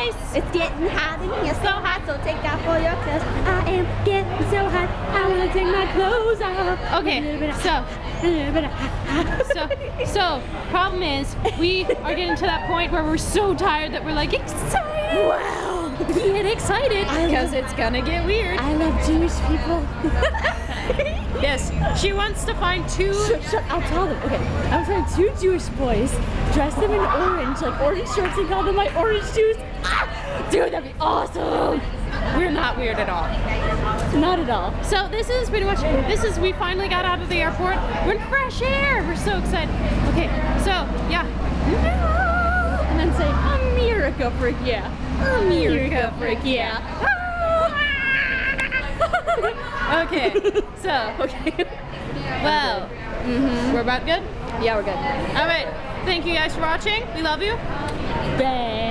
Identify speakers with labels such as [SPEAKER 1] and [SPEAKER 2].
[SPEAKER 1] guys.
[SPEAKER 2] It's getting hot in here, so hot, so take off all your clothes. I am getting so hot, I want to take my clothes off.
[SPEAKER 1] Okay, so problem is we are getting to that point where we're so tired that we're like excited.
[SPEAKER 2] Wow.
[SPEAKER 1] Get excited because it's gonna get weird.
[SPEAKER 2] I love Jewish people.
[SPEAKER 1] Yes, she wants to find two.
[SPEAKER 2] Shut, I'll tell them. Okay, I'm find two Jewish boys, dress them in orange, like orange shorts, and call them my orange shoes. Ah, dude, that'd be awesome.
[SPEAKER 1] We're not weird at all.
[SPEAKER 2] Not at all.
[SPEAKER 1] So this is pretty much, we finally got out of the airport. We're in fresh air. We're so excited. Okay, so yeah.
[SPEAKER 2] And then say, America freak, yeah. America freak, yeah.
[SPEAKER 1] Okay, so, well, we're about good?
[SPEAKER 2] Yeah, we're good.
[SPEAKER 1] All right, thank you guys for watching. We love you.
[SPEAKER 2] Bang.